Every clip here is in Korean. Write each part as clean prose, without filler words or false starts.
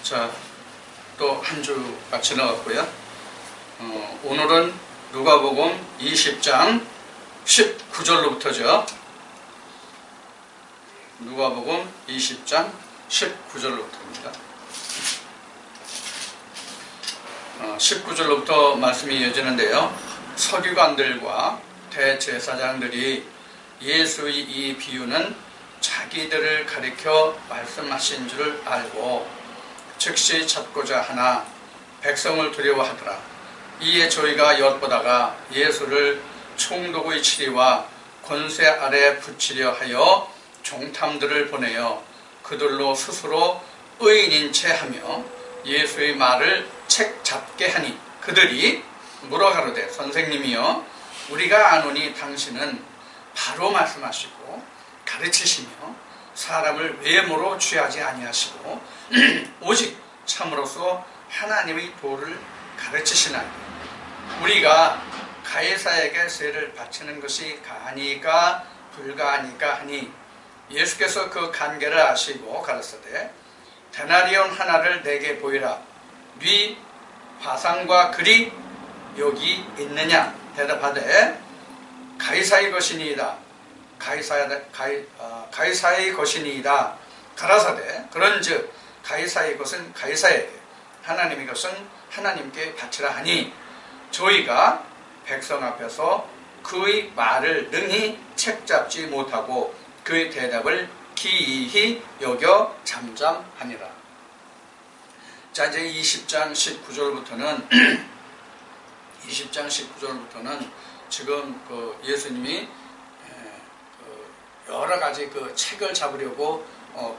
자, 또 한 주가 지나갔고요. 오늘은 누가복음 20장 19절로부터죠. 누가복음 20장 19절로부터입니다. 19절로부터 말씀이 이어지는데요. 서기관들과 대제사장들이 예수의 이 비유는 자기들을 가리켜 말씀하신 줄 알고 즉시 잡고자 하나 백성을 두려워하더라. 이에 저희가 엿보다가 예수를 총독의 치리와 권세 아래 붙이려 하여 종탐들을 보내어 그들로 스스로 의인인 채 하며 예수의 말을 책 잡게 하니 그들이 물어가로되 선생님이여 우리가 아노니 당신은 바로 말씀하시고 가르치시며 사람을 외모로 취하지 아니하시고 오직 참으로서 하나님의 도를 가르치시나니 우리가 가이사에게 세를 바치는 것이 가하니까 불가하니까 하니 예수께서 그 관계를 아시고 가르치되 데나리온 하나를 내게 보이라. 네 화상과 글이 여기 있느냐? 대답하되 가이사의 것이니이다. 가이사의 것이니이다. 가라사대 그런즉 가이사의 것은 가이사에게 하나님의 것은 하나님께 바치라 하니 저희가 백성 앞에서 그의 말을 능히 책잡지 못하고 그의 대답을 기이히 여겨 잠잠하니라. 자, 이제 20장 19절부터는 지금 그 예수님이 여러 가지 그 책을 잡으려고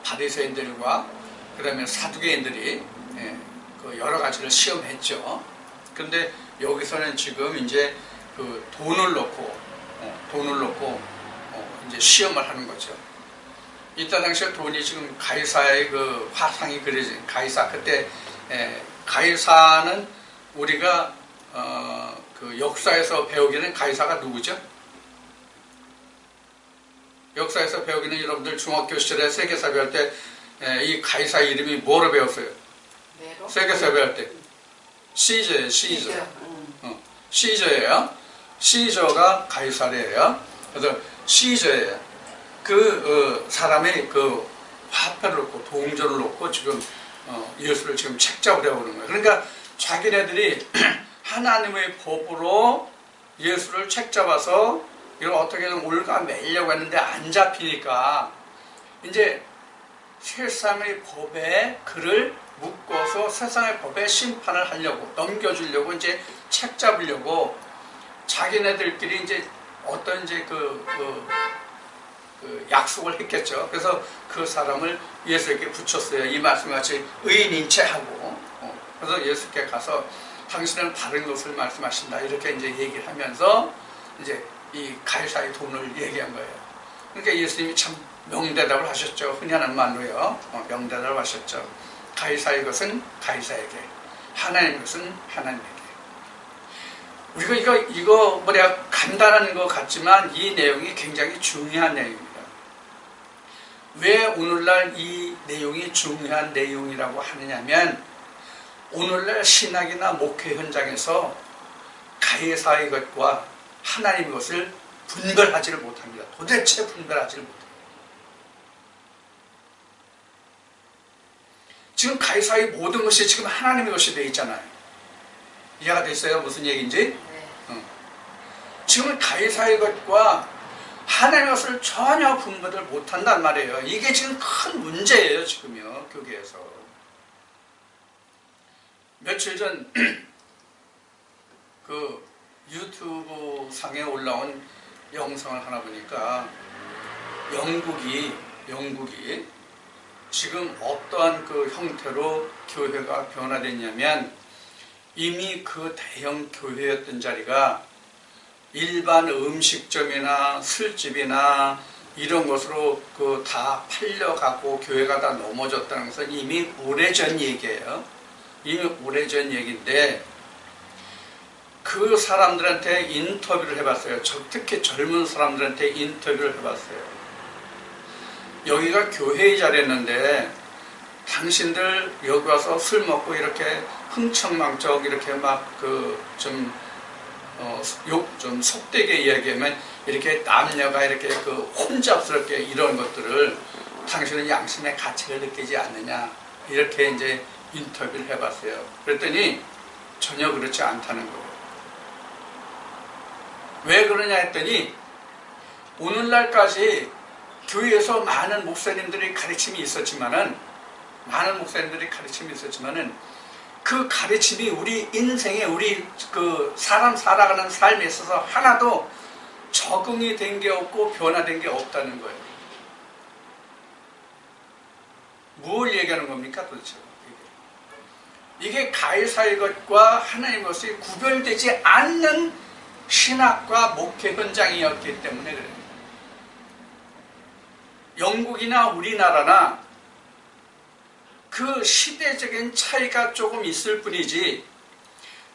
바리새인들과 그다음에 사두개인들이 그 여러 가지를 시험했죠. 그런데 여기서는 지금 이제 그 돈을 놓고 이제 시험을 하는 거죠. 이때 당시에 돈이 지금 가이사의 그 화상이 그려진 가이사. 그때 가이사는 우리가 그 역사에서 배우기는 가이사가 누구죠? 역사에서 배우기는 여러분들 중학교 시절에 세계사 배울 때 이 가이사 이름이 뭐로 배웠어요? 세계사 배울 때 시저예요. 시저예요. 시저가 가이사래요. 그래서 시저예요. 그 사람의 그 화폐를 놓고 동전을 놓고 지금 예수를 지금 책잡으려고 하는 거예요. 그러니까 자기네들이 하나님의 법으로 예수를 책잡아서 이걸 어떻게든 올가매려고 했는데 안 잡히니까 이제 세상의 법에 그를 묶어서 세상의 법에 심판을 하려고 넘겨주려고 이제 책잡으려고 자기네들끼리 이제 어떤 이제 그 약속을 했겠죠. 그래서 그 사람을 예수에게 붙였어요. 이 말씀같이 의인인 채 하고 그래서 예수께 가서 당신은 바른 것을 말씀하신다 이렇게 이제 얘기를 하면서 이제 이 가이사의 돈을 얘기한 거예요. 그러니까 예수님이 참 명대답을 하셨죠. 흔히 하는 말로요. 명대답을 하셨죠. 가이사의 것은 가이사에게, 하나님의 것은 하나님에게. 우리가 이거 간단한 것 같지만 이 내용이 굉장히 중요한 내용입니다. 왜 오늘날 이 내용이 중요한 내용이라고 하느냐면 오늘날 신학이나 목회 현장에서 가이사의 것과 하나님의 것을 분별하지를 못합니다. 도대체 분별하지를 못합니다. 지금 가이사의 모든 것이 지금 하나님의 것이 되어 있잖아요. 이해가 됐어요? 무슨 얘기인지? 네. 지금 가이사의 것과 하나님의 것을 전혀 분별을 못한단 말이에요. 이게 지금 큰 문제예요. 지금요. 교계에서. 며칠 전 그 유튜브 상에 올라온 영상을 하나 보니까 영국이 지금 어떠한 그 형태로 교회가 변화됐냐면 이미 그 대형 교회였던 자리가 일반 음식점이나 술집이나 이런 것으로 그 다 팔려가고 교회가 다 넘어졌다는 것은 이미 오래전 얘기예요. 이미 오래전 얘기인데 그 사람들한테 인터뷰를 해봤어요. 특히 젊은 사람들한테 인터뷰를 해봤어요. 여기가 교회의 자리였는데 당신들 여기 와서 술 먹고 이렇게 흥청망청 이렇게 막 좀 속되게 이야기하면 이렇게 남녀가 이렇게 혼잡스럽게 이런 것들을 당신은 양심의 가치를 느끼지 않느냐, 이렇게 이제 인터뷰를 해봤어요. 그랬더니 전혀 그렇지 않다는 거예요. 왜 그러냐 했더니 오늘날까지 교회에서 많은 목사님들의 가르침이 있었지만은 그 가르침이 우리 인생에, 우리 사람 살아가는 삶에 있어서 하나도 적응이 된 게 없고 변화된 게 없다는 거예요. 뭘 얘기하는 겁니까 도대체? 이게 가해사의 것과 하나님의 것이 구별되지 않는 신학과 목회 현장이었기 때문에 그래요. 영국이나 우리나라나 그 시대적인 차이가 조금 있을 뿐이지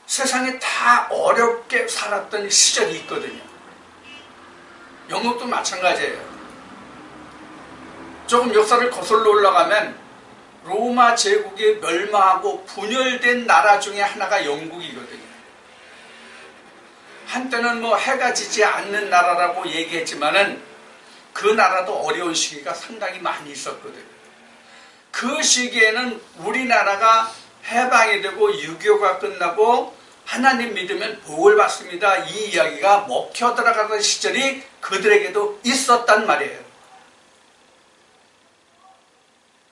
세상에 다 어렵게 살았던 시절이 있거든요. 영국도 마찬가지예요. 조금 역사를 거슬러 올라가면 로마 제국이 멸망하고 분열된 나라 중에 하나가 영국이거든요. 한때는 해가 지지 않는 나라라고 얘기했지만은 그 나라도 어려운 시기가 상당히 많이 있었거든요. 그 시기에는 우리나라가 해방이 되고 유교가 끝나고 하나님 믿으면 복을 받습니다, 이 이야기가 먹혀 들어가던 시절이 그들에게도 있었단 말이에요.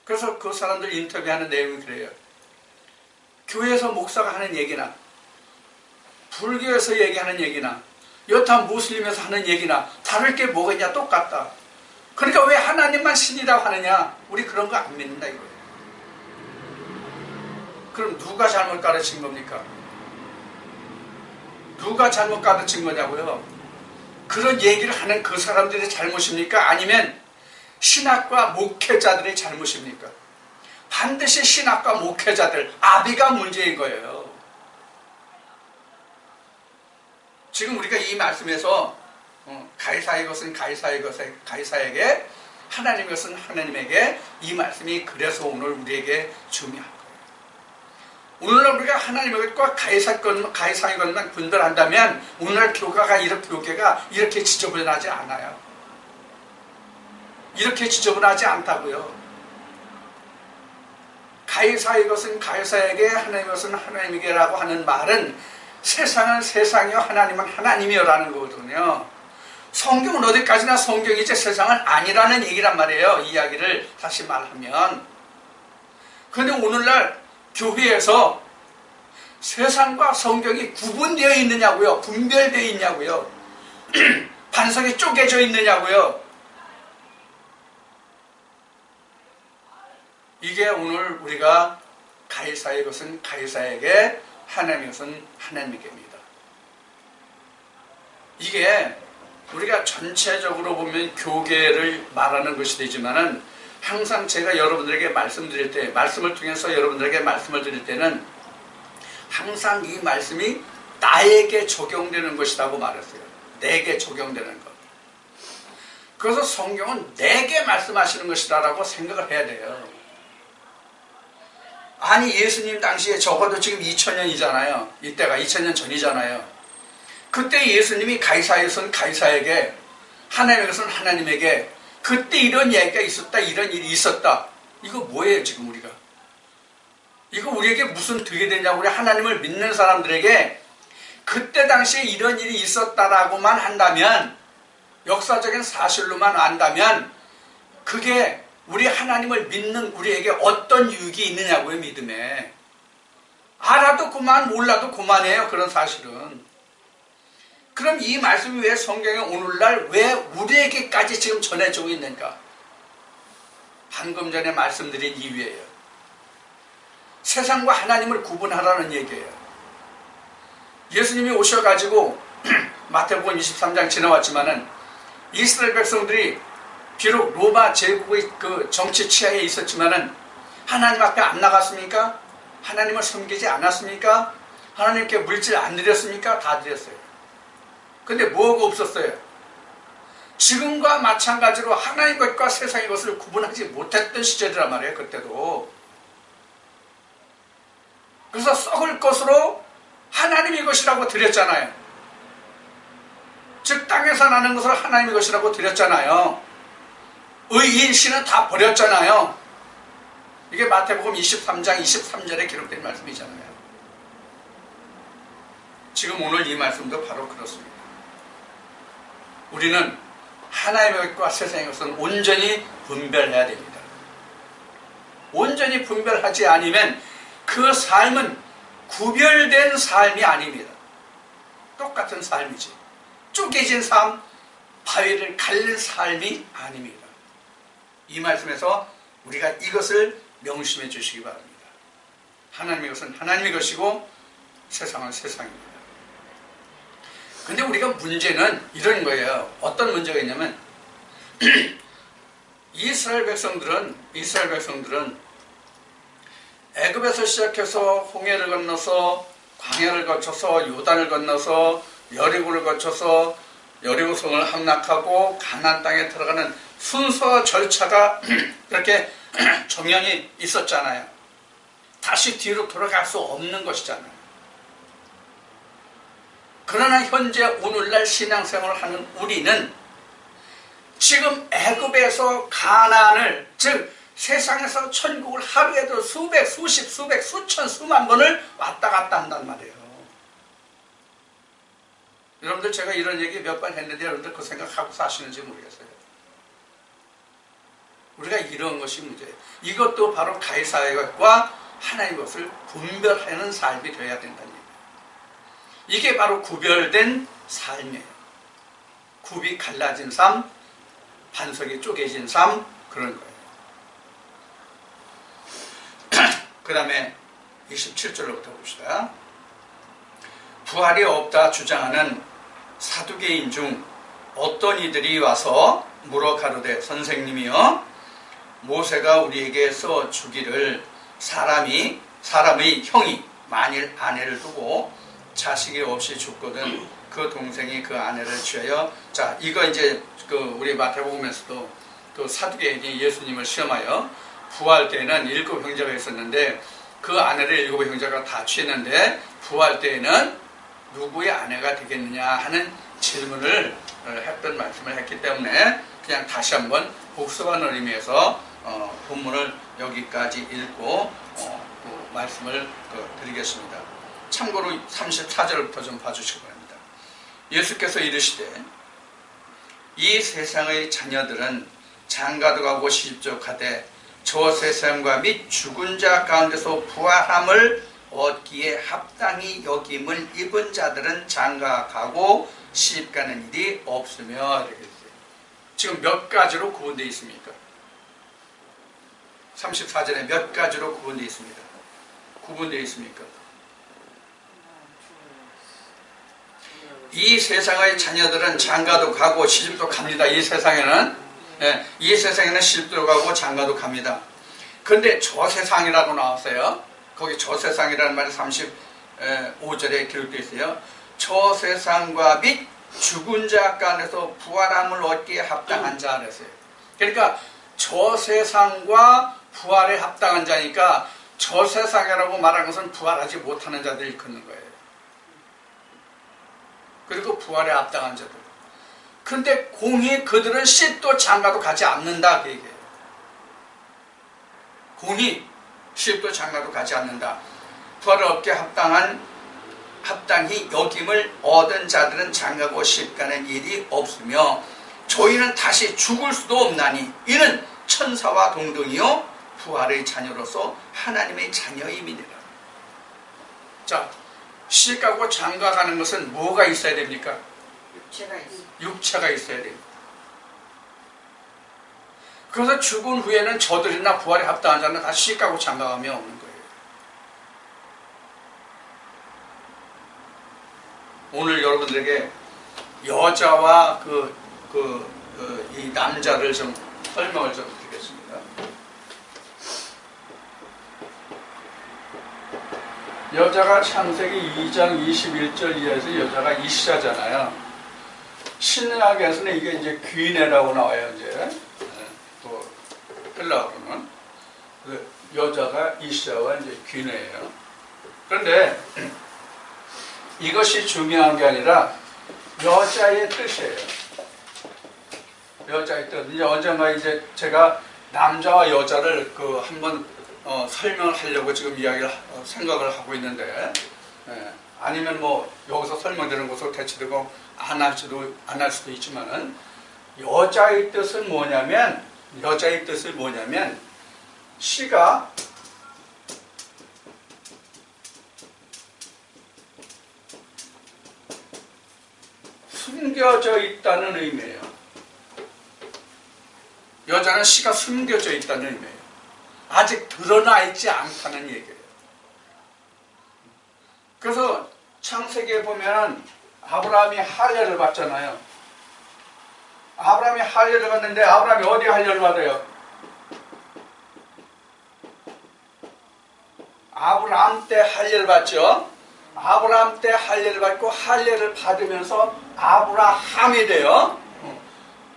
그래서 그 사람들 인터뷰하는 내용이 그래요. 교회에서 목사가 하는 얘기나 불교에서 얘기하는 얘기나 여타 무슬림에서 하는 얘기나 다를 게 뭐가 있냐, 똑같다. 그러니까 왜 하나님만 신이라고 하느냐, 우리 그런 거 안 믿는다 이거예요. 그럼 누가 잘못 가르친 겁니까? 누가 잘못 가르친 거냐고요? 그런 얘기를 하는 그 사람들의 잘못입니까? 아니면 신학과 목회자들의 잘못입니까? 반드시 신학과 목회자들, 아비가 문제인 거예요. 지금 우리가 이 말씀에서 가이사의 것은 가이사에게, 하나님의 것은 하나님에게, 이 말씀이 그래서 오늘 우리에게 중요한 거예요. 오늘날 우리가 하나님의 것과 가이사의 것만 분별한다면 오늘날 교회가 이렇게 지저분하지 않아요. 이렇게 지저분하지 않다고요. 가이사의 것은 가이사에게, 하나님의 것은 하나님에게라고 하는 말은 세상은 세상이요 하나님은 하나님이요 라는 거거든요. 성경은 어디까지나 성경이지 세상은 아니라는 얘기란 말이에요. 이야기를 다시 말하면. 그런데 오늘날 교회에서 세상과 성경이 구분되어 있느냐고요? 분별되어 있냐고요? 반석이 쪼개져 있느냐고요? 이게 오늘 우리가 가이사의 것은 가이사에게, 하나님의 것은 하나님에게입니다. 이게 우리가 전체적으로 보면 교계를 말하는 것이 되지만은 항상 제가 여러분들에게 말씀드릴 때, 말씀을 통해서 여러분들에게 말씀을 드릴 때는 항상 이 말씀이 나에게 적용되는 것이라고 말했어요. 내게 적용되는 것. 그래서 성경은 내게 말씀하시는 것이다라고 생각을 해야 돼요. 아니 예수님 당시에 적어도 지금 2000년이잖아요. 이때가 2000년 전이잖아요. 그때 예수님이 가이사의 것은 가이사에게, 하나님의 것은 하나님에게, 그때 이런 얘기가 있었다, 이런 일이 있었다. 이거 뭐예요 지금 우리가? 이거 우리에게 무슨 득이 되냐고. 우리 하나님을 믿는 사람들에게 그때 당시에 이런 일이 있었다라고만 한다면, 역사적인 사실로만 안다면 그게 우리 하나님을 믿는 우리에게 어떤 유익이 있느냐고요. 믿음에. 알아도 그만, 몰라도 그만해요. 그런 사실은. 그럼 이 말씀이 왜 성경에 오늘날 왜 우리에게까지 지금 전해지고 있는가? 방금 전에 말씀드린 이유예요. 세상과 하나님을 구분하라는 얘기예요. 예수님이 오셔가지고 마태복음 23장 지나왔지만은 이스라엘 백성들이 비록 로마 제국의 그 정치 치하에 있었지만은 하나님 앞에 안 나갔습니까? 하나님을 섬기지 않았습니까? 하나님께 물질 안 드렸습니까? 다 드렸어요. 근데 뭐가 없었어요? 지금과 마찬가지로 하나님 것과 세상의 것을 구분하지 못했던 시절이란 말이에요. 그때도. 그래서 썩을 것으로 하나님의 것이라고 드렸잖아요. 즉 땅에서 나는 것을 하나님의 것이라고 드렸잖아요. 의인 씨는 다 버렸잖아요. 이게 마태복음 23장 23절에 기록된 말씀이잖아요. 지금 오늘 이 말씀도 바로 그렇습니다. 우리는 하나님의 것과 세상의 것은 온전히 분별해야 됩니다. 온전히 분별하지 않으면 그 삶은 구별된 삶이 아닙니다. 똑같은 삶이지. 쪼개진 삶, 바위를 갈린 삶이 아닙니다. 이 말씀에서 우리가 이것을 명심해 주시기 바랍니다. 하나님의 것은 하나님의 것이고 세상은 세상입니다. 근데 우리가 문제는 이런 거예요. 어떤 문제가 있냐면 이스라엘 백성들은 애굽에서 시작해서 홍해를 건너서 광야를 거쳐서 요단을 건너서 여리고를 거쳐서 여리고성을 함락하고 가나안 땅에 들어가는 순서 절차가 그렇게 정연히 있었잖아요. 다시 뒤로 돌아갈 수 없는 것이잖아요. 그러나 현재 오늘날 신앙생활을 하는 우리는 지금 애굽에서 가나안을, 즉 세상에서 천국을 하루에도 수백, 수십, 수백, 수천, 수만 번을 왔다 갔다 한단 말이에요. 여러분들 제가 이런 얘기 몇 번 했는데 여러분들 그 생각하고 사시는지 모르겠어요. 우리가 이런 것이 문제예요. 이것도 바로 가해사의 것과 하나님의 것을 분별하는 삶이 되어야 된다는 얘기예요. 이게 바로 구별된 삶이에요. 굽이 갈라진 삶, 반석이 쪼개진 삶, 그런 거예요. 그 다음에 27절로부터 봅시다. 부활이 없다 주장하는 사두개인 중 어떤 이들이 와서 물어 가로되 선생님이여 모세가 우리에게 써 주기를 사람의 형이 만일 아내를 두고 자식이 없이 죽거든 그 동생이 그 아내를 취하여, 자 이거 이제 그 우리 마태복음에서도 그 사두개인이 예수님을 시험하여 부활 때에는 7 형제가 있었는데 그 아내를 7 형제가 다 취했는데 부활 때에는 누구의 아내가 되겠느냐 하는 질문을 했던 말씀을 했기 때문에 그냥 다시 한번 복습하는 의미에서 본문을 여기까지 읽고 그 말씀을 드리겠습니다. 참고로 34절부터 좀 봐주시기 바랍니다. 예수께서 이르시되 이 세상의 자녀들은 장가도 가고 시집도 가되 저 세상과 및 죽은 자 가운데서 부활함을 얻기에 합당히 여김을 입은 자들은 장가 가고 시집 가는 일이 없으며 이렇게 했어요. 지금 몇 가지로 구분되어 있습니까? 34절에 몇 가지로 구분되어 있습니다. 구분되어 있습니까? 이 세상의 자녀들은 장가도 가고 시집도 갑니다. 이 세상에는 시집도 가고 장가도 갑니다. 그런데 저 세상이라고 나왔어요. 거기 저 세상이라는 말이 35절에 기록되어 있어요. 저 세상과 및 죽은 자 간에서 부활함을 얻기에 합당한 자 그랬어요. 그러니까 저 세상과 부활에 합당한 자니까 저 세상이라고 말한 것은 부활하지 못하는 자들이 일컫는 거예요. 그리고 부활에 합당한 자들. 그런데 공히 그들은 시집도 장가도 가지 않는다 그 얘기예요. 공히 시집도 장가도 가지 않는다. 부활을 얻게 합당히 여김을 얻은 자들은 장가고 시집 가는 일이 없으며 저희는 다시 죽을 수도 없나니 이는 천사와 동등이요 부활의 자녀로서 하나님의 자녀임이니라. 자, 시집 가고 장가 가는 것은 뭐가 있어야 됩니까? 육체가 있어야 됩니다. 그래서 죽은 후에는 저들이나 부활에 합당한 자는 다 시집 가고 장가 가면 없는 거예요. 오늘 여러분들에게 여자와 이 남자를 좀 설명을 좀 드리겠습니다. 여자가 창세기 2장 21절 이하에서 여자가 이시자잖아요. 신약에서는 이게 이제 귀내라고 나와요. 이제 또 헬라어로는 여자가 이시자와 이제 귀내예요. 그런데 이것이 중요한 게 아니라 여자의 뜻이에요. 여자의 뜻. 이제 언젠가 이제 제가 남자와 여자를 한번 설명을 하려고 지금 생각을 하고 있는데, 아니면 뭐 여기서 설명되는 것으로 대체되고 안 할 수도 있지만은, 여자의 뜻은 뭐냐면 시가 숨겨져 있다는 의미예요. 여자는 시가 숨겨져 있다는 의미예요. 아직 드러나 있지 않다는 얘기예요. 그래서 창세기에 보면 아브라함이 할례를 받잖아요. 아브라함이 할례를 받는데 아브라함이 어디 할례를 받아요? 아브라함 때 할례를 받죠. 아브라함 때 할례를 받고 할례를 받으면서 아브라함이 돼요.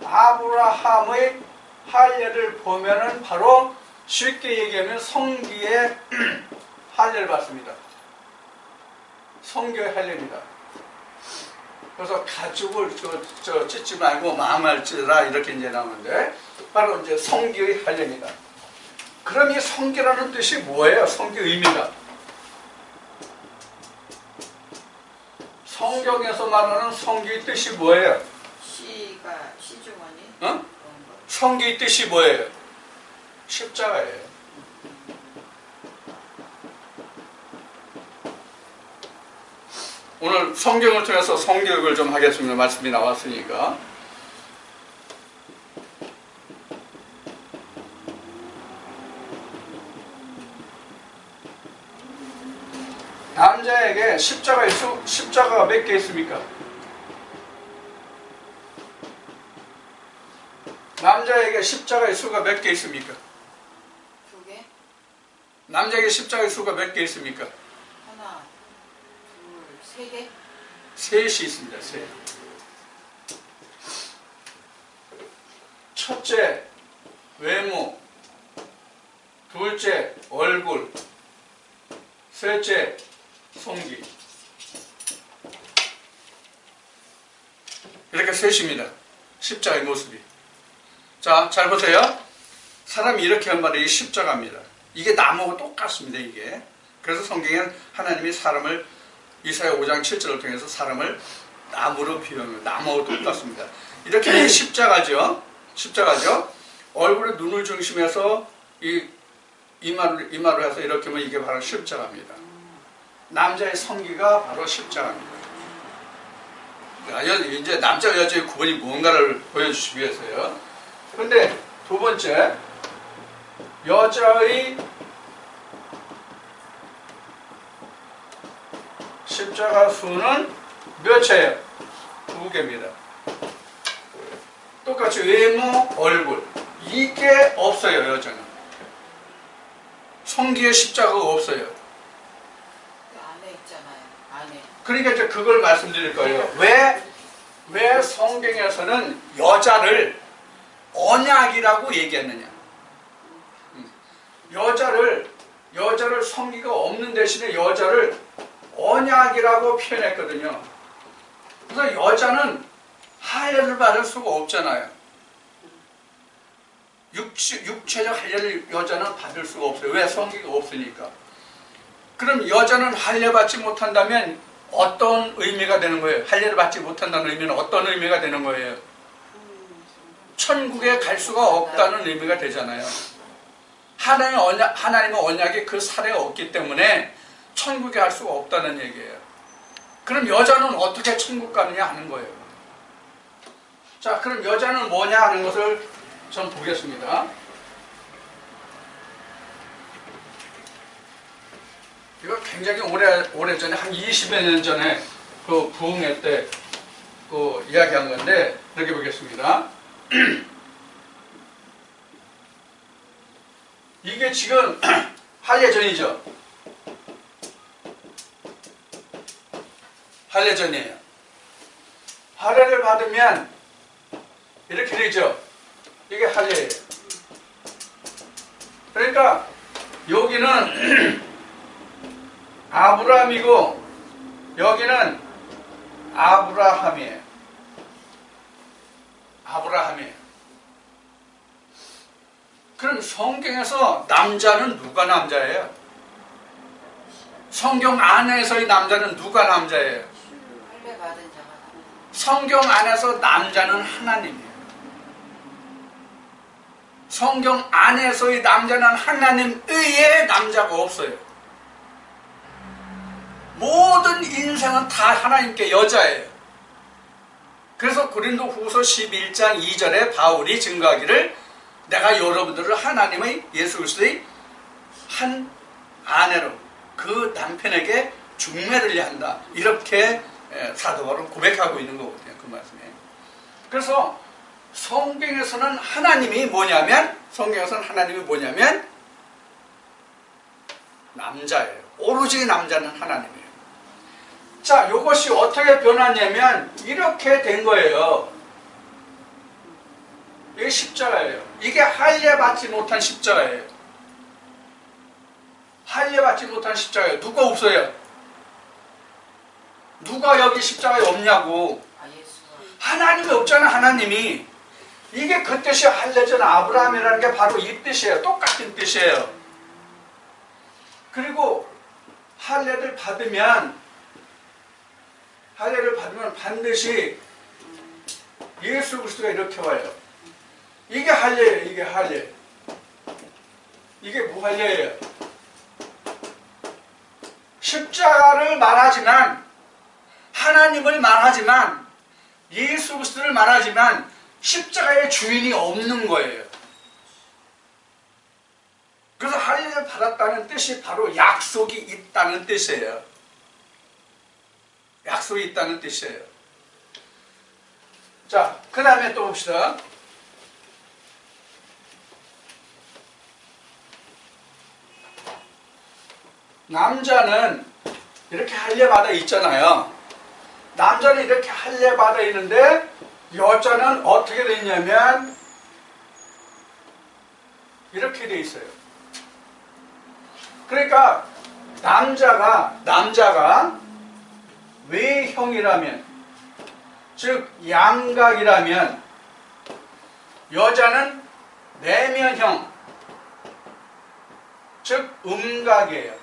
아브라함의 할례를 보면은 바로 쉽게 얘기하면 성기의 할례를 받습니다. 성교의 할례입니다. 그래서 가죽을 찢지 말고 마음을 찢으라 이렇게 이제 나오는데 바로 이제 성교의 할례입니다. 그럼 이 성교라는 뜻이 뭐예요? 성교 의미가. 성경에서 말하는 성교의 뜻이 뭐예요? 시주머니? 성교의 뜻이 뭐예요? 십자가예요. 오늘 성경을 통해서 성교육을 좀 하겠습니다. 말씀이 나왔으니까. 남자에게 십자가가 몇 개 있습니까? 남자에게 십자가의 수가 몇 개 있습니까? 2개? 남자에게 십자가의 수가 몇 개 있습니까? 하나, 둘, 3개? 셋이 있습니다. 셋. 첫째, 외모. 둘째, 얼굴. 셋째, 성기. 이렇게 셋입니다. 십자가의 모습이. 자, 잘 보세요. 사람이 이렇게 한 말이 십자가입니다. 이게 나무하고 똑같습니다. 이게. 그래서 성경에는 하나님이 사람을 이사야 5장 7절을 통해서 사람을 나무로 비유합니다. 나무하고 똑같습니다. 이렇게 십자가죠. 얼굴에 눈을 중심해서 이마로 해서 이렇게 하면 이게 바로 십자가입니다. 남자의 성기가 바로 십자가입니다. 이제 남자와 여자의 구분이 뭔가를 보여주시기 위해서요. 그런데 두 번째, 여자의 십자가 수는 몇이에요? 2개입니다. 똑같이 외모, 얼굴. 이게 없어요, 여자는. 성기의 십자가가 없어요. 그 안에 있잖아요. 안에. 그러니까 이제 그걸 말씀드릴 거예요. 왜 성경에서는 여자를 언약이라고 얘기했느냐. 여자를 성기가 없는 대신에 여자를 언약이라고 표현했거든요. 그래서 여자는 할례를 받을 수가 없잖아요. 육체적 할례를 여자는 받을 수가 없어요. 왜? 성기가 없으니까. 그럼 여자는 할례 받지 못한다면 어떤 의미가 되는 거예요? 할례를 받지 못한다는 의미는 어떤 의미가 되는 거예요? 천국에 갈 수가 없다는 의미가 되잖아요. 하나님의 언약이 그 사례에 없기 때문에 천국에 갈 수가 없다는 얘기예요. 그럼 여자는 어떻게 천국 가느냐 하는 거예요. 자, 그럼 여자는 뭐냐 하는 것을 좀 보겠습니다. 이거 굉장히 오래전에 한 20여 년 전에 그 부흥회 때 그 이야기한 건데 이렇게 보겠습니다. 이게 지금 할례전이죠. 할례전이에요. 할례를 받으면 이렇게 되죠. 이게 할례예요. 그러니까 여기는 아브라함이고 여기는 아브라함이에요. 아브라함이에요. 그럼 성경에서 남자는 누가 남자예요? 성경 안에서의 남자는 누가 남자예요? 할례 받은 자가 남자. 성경 안에서 남자는 하나님이에요. 성경 안에서의 남자는 하나님 외에 남자가 없어요. 모든 인생은 다 하나님께 여자예요. 그래서 고린도후서 11장 2절에 바울이 증거하기를 내가 여러분들을 하나님의 예수 그리스도의 한 아내로 그 남편에게 중매를 한다. 이렇게 사도 바울은 고백하고 있는 거거든요. 그 말씀에. 그래서 성경에서는 하나님이 뭐냐면 남자예요. 오로지 남자는 하나님이에요. 자, 이것이 어떻게 변하냐면 이렇게 된 거예요. 이게 십자가예요. 이게 할례 받지 못한 십자가예요. 할례 받지 못한 십자가예요. 누가 없어요? 누가 여기 십자가에 없냐고. 예수가. 하나님이 없잖아. 하나님이. 이게 그 뜻이 할례전 아브라함이라는 게 바로 이 뜻이에요. 똑같은 뜻이에요. 그리고 할례를 받으면 반드시 예수 그리스도가 이렇게 와요. 이게 할례예요. 이게 할례. 이게 무할례예요. 십자가를 말하지만 하나님을 말하지만 예수 그리스도를 말하지만 십자가의 주인이 없는 거예요. 그래서 할례를 받았다는 뜻이 바로 약속이 있다는 뜻이에요. 약속이 있다는 뜻이에요. 자, 그 다음에 또 봅시다. 남자는 이렇게 할례받아 있잖아요. 남자는 이렇게 할례받아 있는데 여자는 어떻게 돼 있냐면 이렇게 돼 있어요. 그러니까 남자가 외형이라면, 즉 양각이라면 여자는 내면형, 즉 음각이에요.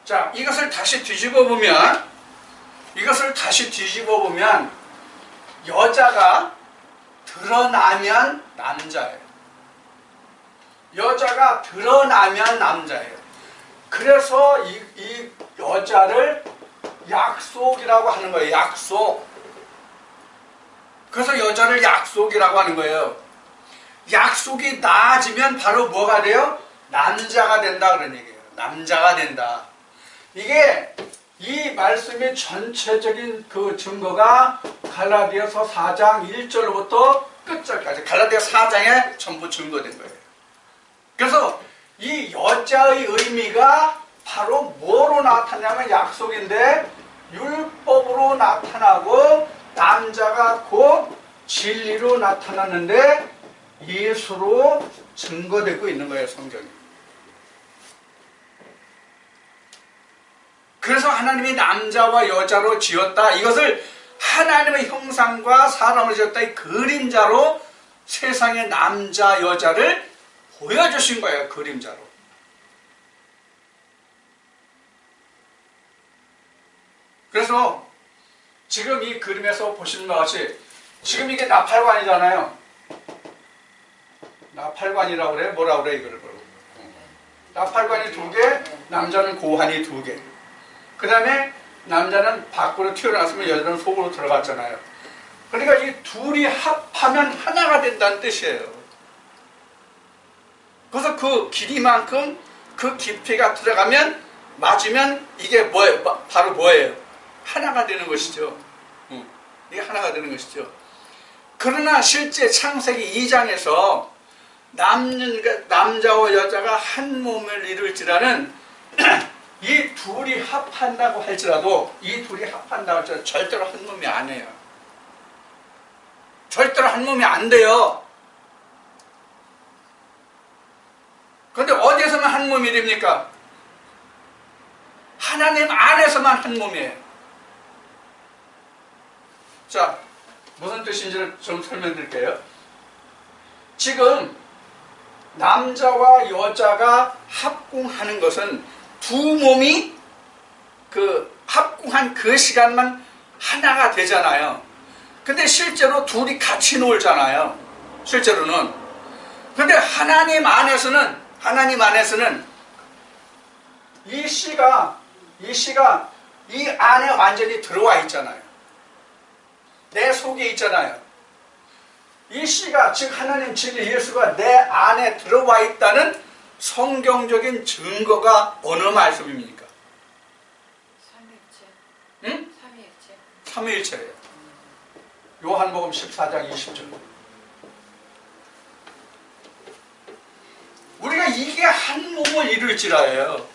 자, 이것을 다시 뒤집어 보면 여자가 드러나면 남자예요. 여자가 드러나면 남자예요. 그래서 이 여자를 약속이라고 하는 거예요. 약속. 그래서 여자를 약속이라고 하는 거예요. 약속이 나아지면 바로 뭐가 돼요? 남자가 된다 그런 얘기예요. 남자가 된다. 이게 이 말씀의 전체적인 그 증거가 갈라디아서 4장 1절부터 끝절까지 갈라디아 4장에 전부 증거된 거예요. 그래서 이 여자의 의미가 바로 뭐로 나타나냐면 약속인데 율법으로 나타나고 남자가 곧 진리로 나타나는데 예수로 증거되고 있는 거예요. 성경이. 그래서 하나님이 남자와 여자로 지었다. 이것을 하나님의 형상과 사람을 지었다. 이 그림자로 세상의 남자, 여자를 보여주신 거예요. 그림자로. 그래서 지금 이 그림에서 보시는 것 같이 지금 이게 나팔관이잖아요. 나팔관이라고 그래요? 뭐라고 그래 이거를? 나팔관이 2개, 남자는 고환이 2개. 그 다음에 남자는 밖으로 튀어나왔으면 여자는 속으로 들어갔잖아요. 그러니까 이 둘이 합하면 하나가 된다는 뜻이에요. 그래서 그 길이만큼 그 깊이가 들어가면 맞으면 이게 뭐예요? 바로 뭐예요? 하나가 되는 것이죠. 이게 하나가 되는 것이죠. 그러나 실제 창세기 2장에서 남자와 여자가 한 몸을 이룰지라는 이 둘이 합한다고 할지라도 절대로 한 몸이 아니에요. 절대로 한 몸이 안 돼요. 몸이 됩니까? 하나님 안에서만 한 몸이에요. 자, 무슨 뜻인지를 좀 설명드릴게요. 지금 남자와 여자가 합궁하는 것은 두 몸이 합궁한 그 시간만 하나가 되잖아요. 근데 실제로 둘이 같이 놀잖아요. 실제로는. 근데 하나님 안에서는 이 씨가 이 안에 완전히 들어와 있잖아요. 내 속에 있잖아요. 이 씨가, 즉 하나님 진리 예수가 내 안에 들어와 있다는 성경적인 증거가 어느 말씀입니까? 삼위일체. 응? 삼위일체. 삼위일체예요. 요한복음 14장 20절. 우리가 이게 한 몸을 이룰지라예요.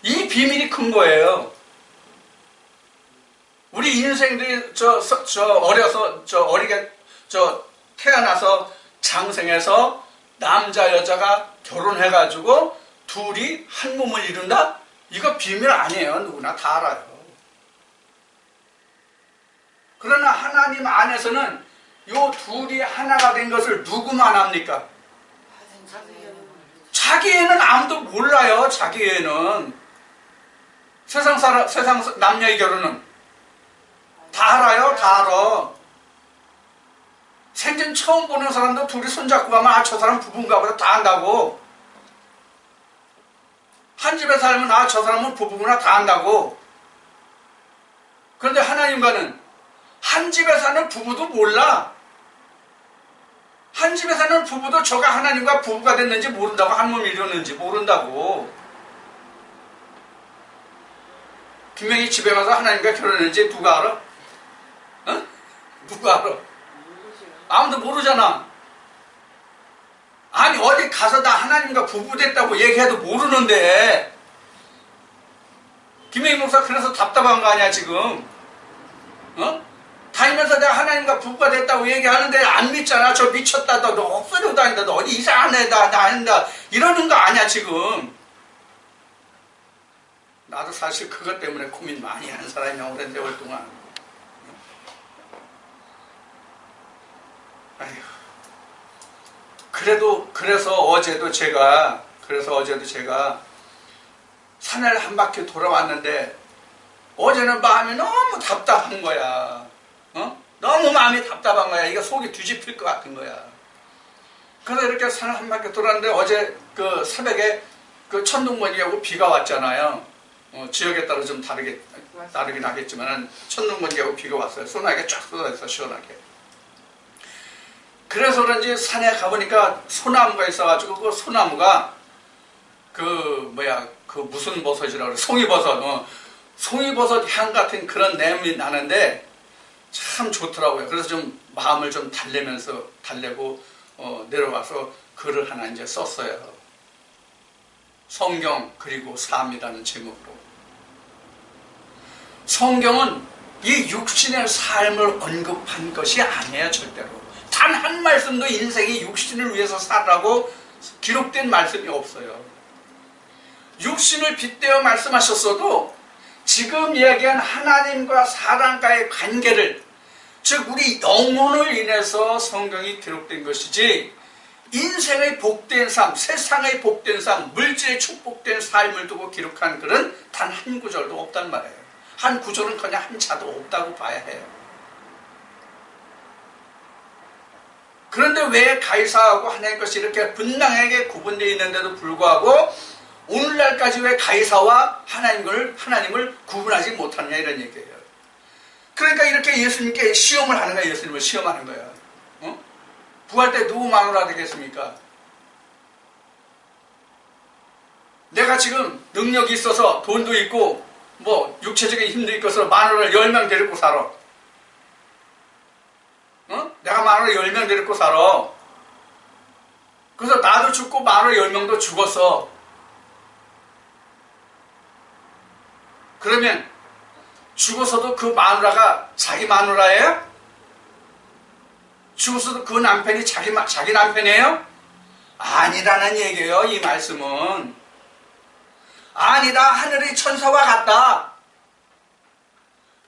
이 비밀이 큰 거예요. 우리 인생들이 어리게 태어나서 장생해서 남자 여자가 결혼해가지고 둘이 한 몸을 이룬다? 이거 비밀 아니에요. 누구나 다 알아요. 그러나 하나님 안에서는 요 둘이 하나가 된 것을 누구만 합니까? 자기 애는 아무도 몰라요. 자기 애는. 세상 남녀의 결혼은 다 알아요. 다 알아. 생전 처음 보는 사람도 둘이 손잡고 가면 저 사람 부부인가 보다 다 안다고. 한 집에 살면 저 사람은 부부구나 다 안다고. 그런데 하나님과는 한 집에 사는 부부도 몰라. 한 집에 사는 부부도 저가 하나님과 부부가 됐는지 모른다고, 한 몸이 이뤘는지 모른다고. 분명히 집에 가서 하나님과 결혼했는지 누가 알아? 어? 누가 알아? 아무도 모르잖아. 아니 어디 가서 나 하나님과 부부 됐다고 얘기해도 모르는데. 김혜희 목사 그래서 답답한 거 아니야 지금? 어? 다니면서 내가 하나님과 부부가 됐다고 얘기하는데 안 믿잖아. 저 미쳤다. 너 헛소리로 다닌다. 너 어디 이상한 애다. 나 아닌다. 이러는 거 아니야 지금. 나도 사실 그것 때문에 고민 많이 하는 사람이야. 오랜 세월 동안. 아휴. 그래서 어제도 제가 산을 한 바퀴 돌아왔는데 어제는 마음이 너무 답답한 거야. 너무 마음이 답답한 거야. 이거 속이 뒤집힐 것 같은 거야. 그래서 이렇게 산을 한 바퀴 돌았는데 어제 그 새벽에 그 천둥번개하고 비가 왔잖아요. 지역에 따라 좀 다르긴 하겠지만 천둥번개하고 비가 왔어요. 소나기가 쫙 쏟아져서 시원하게. 그래서 그런지 산에 가보니까 소나무가 있어가지고 그 소나무가 무슨 버섯이라고 그래. 송이버섯 향 같은 그런 냄이 나는데 참 좋더라고요. 그래서 좀 마음을 좀 달래고 내려와서 글을 하나 이제 썼어요. 성경 그리고 삶이라는 제목으로. 성경은 이 육신의 삶을 언급한 것이 아니에요. 절대로. 단 한 말씀도 인생이 육신을 위해서 살라고 기록된 말씀이 없어요. 육신을 빗대어 말씀하셨어도 지금 이야기한 하나님과 사람과의 관계를, 즉 우리 영혼을 인해서 성경이 기록된 것이지 인생의 복된 삶, 세상의 복된 삶, 물질의 축복된 삶을 두고 기록한 글은 단 한 구절도 없단 말이에요. 한 구절은 그냥 한 자도 없다고 봐야 해요. 그런데 왜 가이사하고 하나님 것이 이렇게 분명하게 구분되어 있는데도 불구하고 오늘날까지 왜 가이사와 하나님을 구분하지 못하느냐 이런 얘기예요. 그러니까 이렇게 예수님께 시험을 하는 거야. 예수님을 시험하는 거야. 부활 때 누구 마누라 되겠습니까? 내가 지금 능력이 있어서 돈도 있고 육체적인 힘도 있어서 마누라를 10명 데리고 살아. 내가 마누라 10명 데리고 살아. 그래서 나도 죽고 마누라 10명도 죽었어. 그러면 죽어서도 그 마누라가 자기 마누라예요? 죽어서도 그 남편이 자기 남편이에요? 아니라는 얘기예요. 이 말씀은. 아니다. 하늘의 천사와 같다.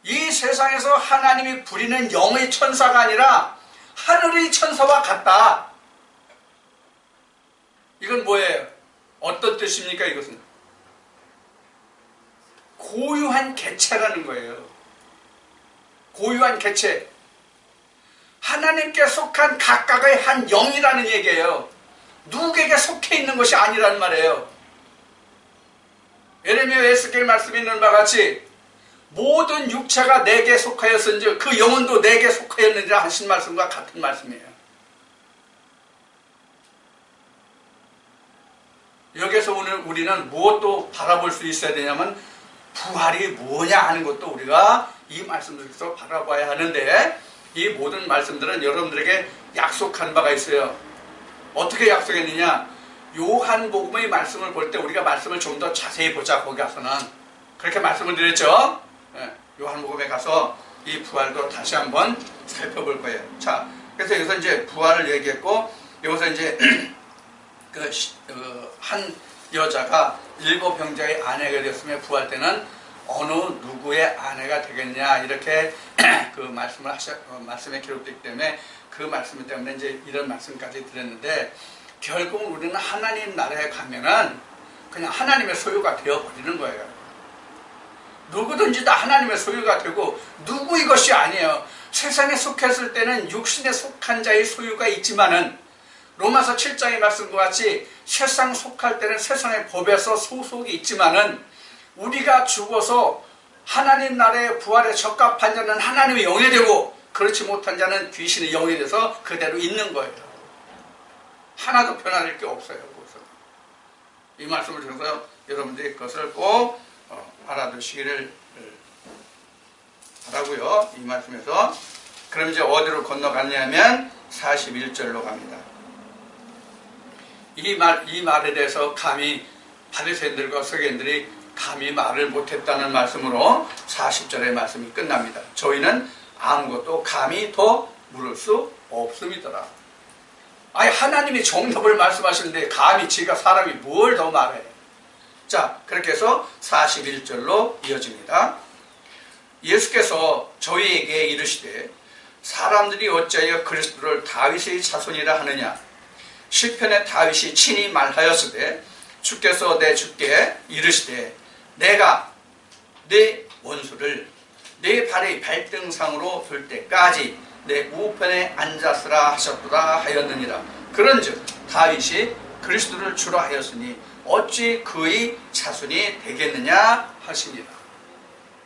이 세상에서 하나님이 부리는 영의 천사가 아니라 하늘의 천사와 같다. 이건 뭐예요? 어떤 뜻입니까? 이것은 고유한 개체라는 거예요. 고유한 개체. 하나님께 속한 각각의 한 영이라는 얘기예요. 누구에게 속해 있는 것이 아니라는 말이에요. 예레미야 에스겔 말씀에 있는 바와 같이 모든 육체가 내게 속하였은즉 그 영혼도 내게 속하였느니라 하신 말씀과 같은 말씀이에요. 여기서 오늘 우리는 무엇도 바라볼 수 있어야 되냐면 부활이 뭐냐 하는 것도 우리가 이 말씀들에서 바라봐야 하는데, 이 모든 말씀들은 여러분들에게 약속한 바가 있어요. 어떻게 약속했느냐? 요한복음의 말씀을 볼 때 우리가 말씀을 좀 더 자세히 보자. 거기 가서는 그렇게 말씀을 드렸죠. 요한복음에 가서 이 부활도 다시 한번 살펴볼 거예요. 자, 그래서 여기서 이제 부활을 얘기했고, 여기서 이제 한 여자가 7형제의 아내가 되었으며 부활 때는 어느 누구의 아내가 되겠냐, 이렇게 그 말씀에 기록되기 때문에 그 말씀 때문에 이제 이런 말씀까지 드렸는데, 결국 우리는 하나님 나라에 가면은 그냥 하나님의 소유가 되어버리는 거예요. 누구든지 다 하나님의 소유가 되고, 누구 이것이 아니에요. 세상에 속했을 때는 육신에 속한 자의 소유가 있지만은 로마서 7장의 말씀과 같이 세상 속할 때는 세상의 법에서 소속이 있지만은 우리가 죽어서 하나님 나라의 부활에 적합한 자는 하나님의 영이 되고, 그렇지 못한 자는 귀신의 영이 돼서 그대로 있는 거예요. 하나도 변할 게 없어요. 거기서. 이 말씀을 통해서 여러분들이 그것을 꼭 알아두시기를 바라고요. 이 말씀에서. 그럼 이제 어디로 건너갔냐면 41절로 갑니다. 이 말에 대해서 감히 바리새인들과 서기관들이 감히 말을 못했다는 말씀으로 40절의 말씀이 끝납니다. 저희는 아무것도 감히 더 물을 수 없음이더라. 아니, 하나님이 정답을 말씀하시는데 감히 지가 사람이 뭘 더 말해. 자, 그렇게 해서 41절로 이어집니다. 예수께서 저희에게 이르시되 사람들이 어찌하여 그리스도를 다윗의 자손이라 하느냐. 시편에 다윗이 친히 말하였으되 주께서 내 주께 이르시되 내가 내 원수를 내 발의 발등상으로 둘 때까지 내 우편에 앉았으라 하셨도다 하였느니라. 그런즉 다윗이 그리스도를 주라 하였으니 어찌 그의 자손이 되겠느냐 하시니라.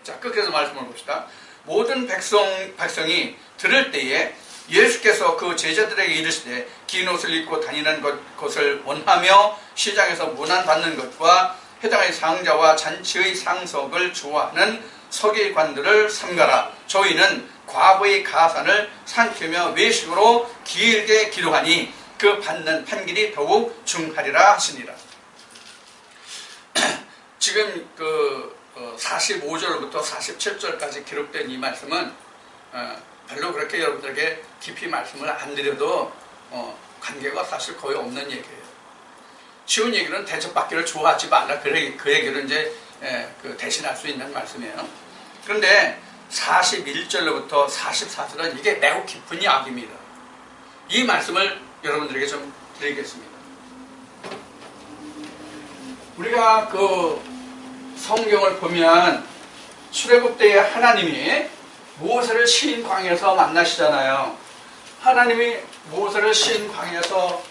자, 끝에서 말씀을 봅시다. 모든 백성이 들을 때에 예수께서 그 제자들에게 이르시되 긴 옷을 입고 다니는 것을 원하며 시장에서 문안받는 것과 회당의 상자와 잔치의 상석을 좋아하는 서기관들을 삼가라. 저희는 과거의 가산을 삼키며 외식으로 길게 기도하니 그 받는 판결이 더욱 중하리라 하시니라. 지금 45절부터 47절까지 기록된 이 말씀은 별로 그렇게 여러분들에게 깊이 말씀을 안 드려도 관계가 사실 거의 없는 얘기예요. 쉬운 얘기는 대접받기를 좋아하지 말라. 그 얘기를 이제 대신할 수 있는 말씀이에요. 그런데 41절로부터 44절은 이게 매우 깊은 이야기입니다. 이 말씀을 여러분들에게 좀 드리겠습니다. 우리가 성경을 보면 출애굽 때에 하나님이 모세를 신 광야에서 만나시잖아요. 하나님이 모세를 신 광야에서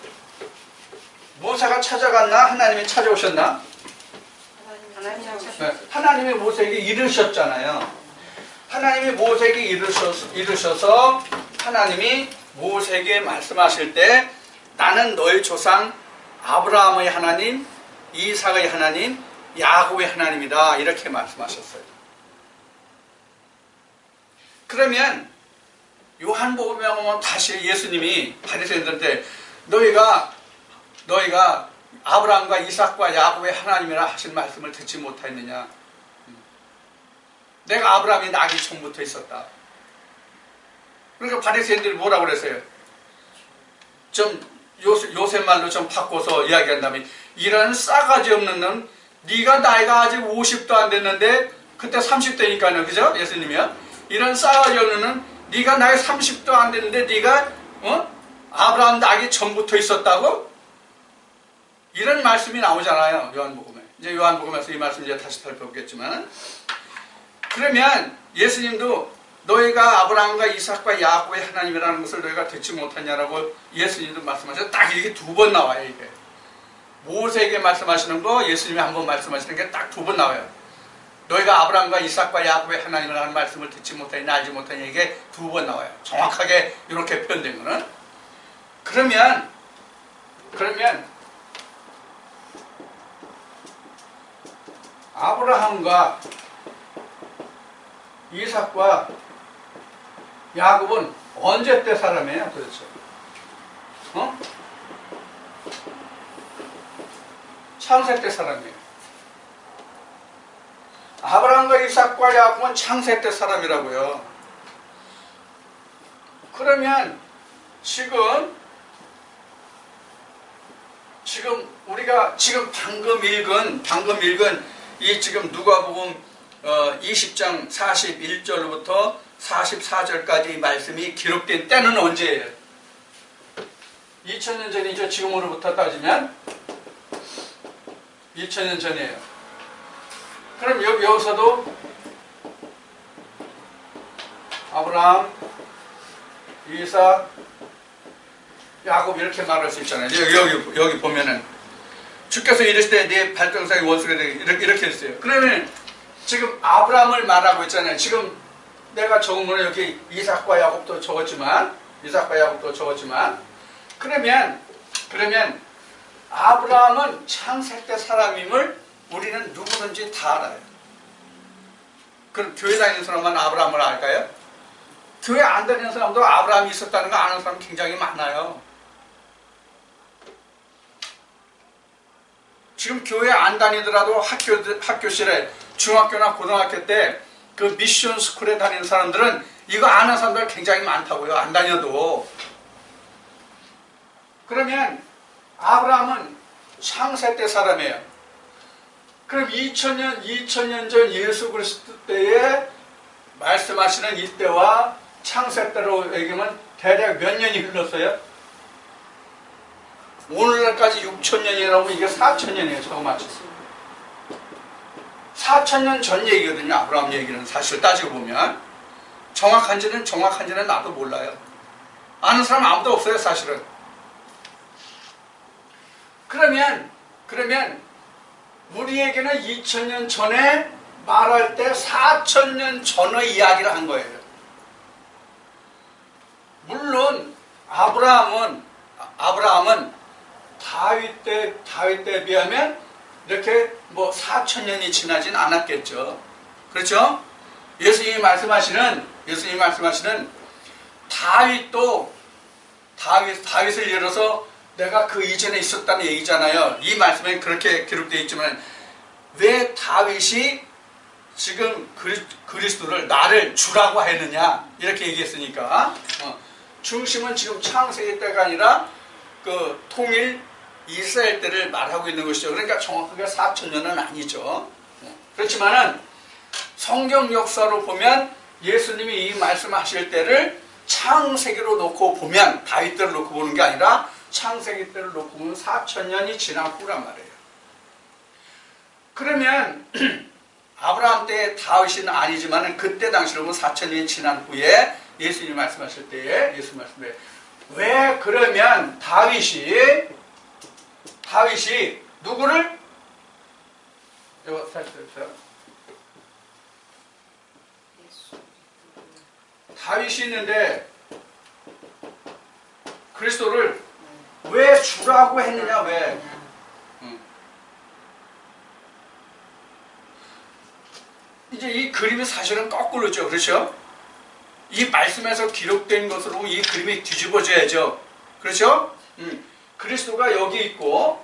모세가 찾아갔나? 하나님이 찾아오셨나? 하나님이 모세에게 이르셨잖아요. 하나님이 모세에게 이르셔서 하나님이 모세에게 말씀하실 때 나는 너의 조상 아브라함의 하나님, 이삭의 하나님, 야곱의 하나님이다, 이렇게 말씀하셨어요. 그러면 요한복음에 보면 다시 예수님이 바리새인들한테 너희가 아브라함과 이삭과 야곱의 하나님이라 하신 말씀을 듣지 못하였느냐. 내가 아브라함이 나기 전부터 있었다. 그러니까 바리새인들이 뭐라고 그랬어요? 좀 요새 말로 좀 바꿔서 이야기한다면 이런 싸가지 없는 놈, 네가 나이가 아직 50도 안 됐는데 그때 30대니까요. 그죠? 예수님이요. 이런 싸가지없는 네가 나이 30도 안 됐는데 네가 아브라함 나기 전부터 있었다고? 이런 말씀이 나오잖아요. 요한복음에. 이제 요한복음에서 이 말씀 이제 다시 살펴보겠지만, 그러면 예수님도 너희가 아브라함과 이삭과 야곱의 하나님이라는 것을 너희가 듣지 못하냐라고 예수님도 말씀하셔서 딱 이렇게 두 번 나와요. 이게 모세에게 말씀하시는 거, 예수님이 한 번 말씀하시는 게 딱 두 번 나와요. 너희가 아브라함과 이삭과 야곱의 하나님이라는 말씀을 듣지 못하니 알지 못하니 이게 두 번 나와요. 정확하게 이렇게 표현된 거는. 그러면 아브라함과 이삭과 야곱은 언제 때 사람이에요 도대체? 창세 때 사람이에요. 아브라함과 이삭과 야곱은 창세 때 사람이라고요. 그러면 지금 우리가 방금 읽은 이 지금 누가복음 20장 41절부터 44절까지 이 말씀이 기록된 때는 언제예요? 2000년 전이죠. 지금으로부터 따지면 2000년 전이에요. 그럼 여기서도 아브라함, 이삭, 야곱 이렇게 말할 수 있잖아요. 여기 보면은 주께서 이르시되 네 발등상의 원수가 되게 이렇게 했어요. 그러면 지금 아브라함을 말하고 있잖아요. 지금 내가 적은 거는 여기 이삭과 야곱도 적었지만 그러면 아브라함은 창세 때 사람임을 우리는 누구든지 다 알아요. 그럼 교회 다니는 사람만 아브라함을 알까요? 교회 안 다니는 사람도 아브라함이 있었다는 거 아는 사람 굉장히 많아요. 지금 교회 안 다니더라도 학교실에 중학교나 고등학교 때 그 미션 스쿨에 다니는 사람들은 이거 아는 사람들 굉장히 많다고요. 안 다녀도. 그러면 아브라함은 창세 때 사람이에요. 그럼 2000년 전 예수 그리스도 때에 말씀하시는 이때와 창세 때로 얘기하면 대략 몇 년이 흘렀어요? 오늘날까지 6000년이라고 이게 4000년이에요. 저거 맞죠? 4000년 전 얘기거든요. 아브라함 얘기는 사실 따지고 보면. 정확한지는 나도 몰라요. 아는 사람 아무도 없어요. 사실은. 그러면 우리에게는 2000년 전에 말할 때 4000년 전의 이야기를 한 거예요. 물론 아브라함은 다윗 때에 비하면 이렇게 4000년이 지나진 않았겠죠. 그렇죠? 예수님이 말씀하시는 다윗을 예로서 내가 그 이전에 있었다는 얘기잖아요. 이 말씀에 그렇게 기록되어 있지만 왜 다윗이 지금 그리스도를 나를 주라고 했느냐 이렇게 얘기했으니까 중심은 지금 창세기 때가 아니라 그 통일 이스라엘 때를 말하고 있는 것이죠. 그러니까 정확하게 4000년은 아니죠. 그렇지만은 성경 역사로 보면 예수님이 이 말씀하실 때를 창세기로 놓고 보면 다윗 때를 놓고 보는 게 아니라 창세기 때를 놓고 보면 4000년이 지난 후란 말이에요. 그러면 아브라함 때 다윗은 아니지만 그때 당시로 보면 4000년이 지난 후에 예수님 말씀하실 때에 예수 말씀에 왜 그러면 다윗이 누구를 이거 살펴보세요. 다윗이 있는데 그리스도를 왜 주라고 했느냐 왜? 이제 이 그림이 사실은 거꾸로죠. 그렇죠? 이 말씀에서 기록된 것으로 이 그림이 뒤집어져야죠. 그렇죠? 그리스도가 여기 있고,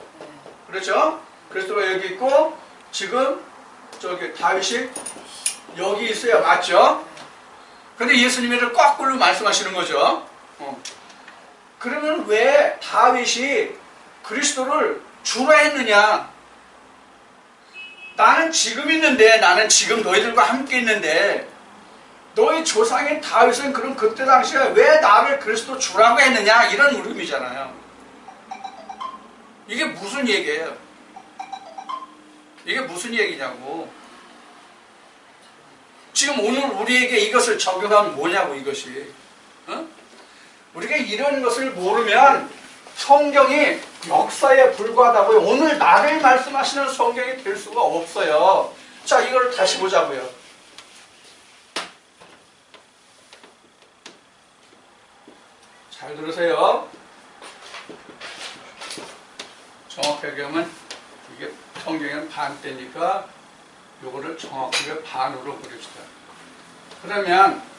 그렇죠? 그리스도가 여기 있고, 지금 저기 다윗이 여기 있어요. 맞죠? 근데 예수님이 거꾸로 말씀하시는 거죠. 그러면 왜 다윗이 그리스도를 주라 했느냐? 나는 지금 있는데, 나는 지금 너희들과 함께 있는데, 너희 조상인 다윗은 그럼 그때 당시에 왜 나를 그리스도 주라고 했느냐? 이런 물음이잖아요. 이게 무슨 얘기예요? 이게 무슨 얘기냐고. 지금 오늘 우리에게 이것을 적용하면 뭐냐고, 이것이. 어? 우리가 이런 것을 모르면 성경이 역사에 불과하다고요. 오늘 나를 말씀하시는 성경이 될 수가 없어요. 자, 이걸 다시 보자고요. 잘 들으세요. 정확하게 하면 이게 성경에는 반대니까 요거를 정확하게 반으로 그립시다. 그러면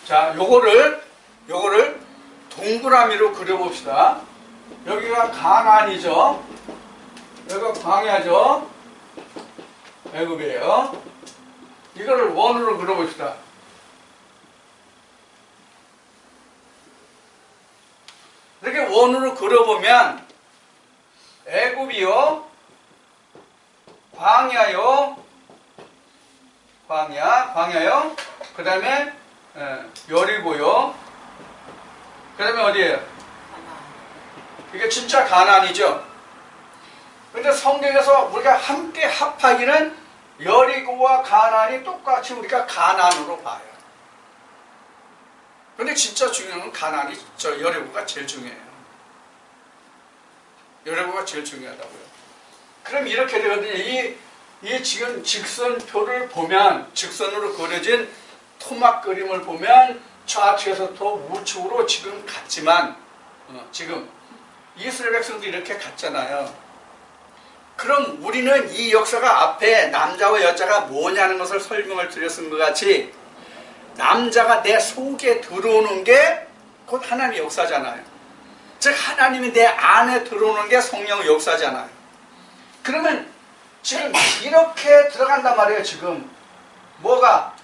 자, 요거를 동그라미로 그려봅시다. 여기가 가나안이죠. 여기가 광야죠. 애굽이에요. 이거를 원으로 그려봅시다. 이렇게 원으로 그려보면 애굽이요, 광야요, 광야요. 그 다음에 여리고요. 그 다음에 어디예요? 이게 진짜 가나안이죠. 근데 성경에서 우리가 함께 합하기는 여리고와 가나안이 똑같이 우리가 가나안으로 봐요. 근데 진짜 중요한 건 가나안이, 여리고가 제일 중요해요. 여리고가 제일 중요하다고요. 그럼 이렇게 되거든요. 이 지금 직선표를 보면, 직선으로 그려진 토막 그림을 보면 좌측에서부터 우측으로 지금 갔지만, 지금 이스라엘 백성도 이렇게 갔잖아요. 그럼 우리는 이 역사가 앞에 남자와 여자가 뭐냐는 것을 설명을 드렸은 것 같이 남자가 내 속에 들어오는 게 곧 하나님의 역사잖아요. 즉 하나님이 내 안에 들어오는 게 성령의 역사잖아요. 그러면 지금 이렇게 들어간단 말이에요. 지금 뭐가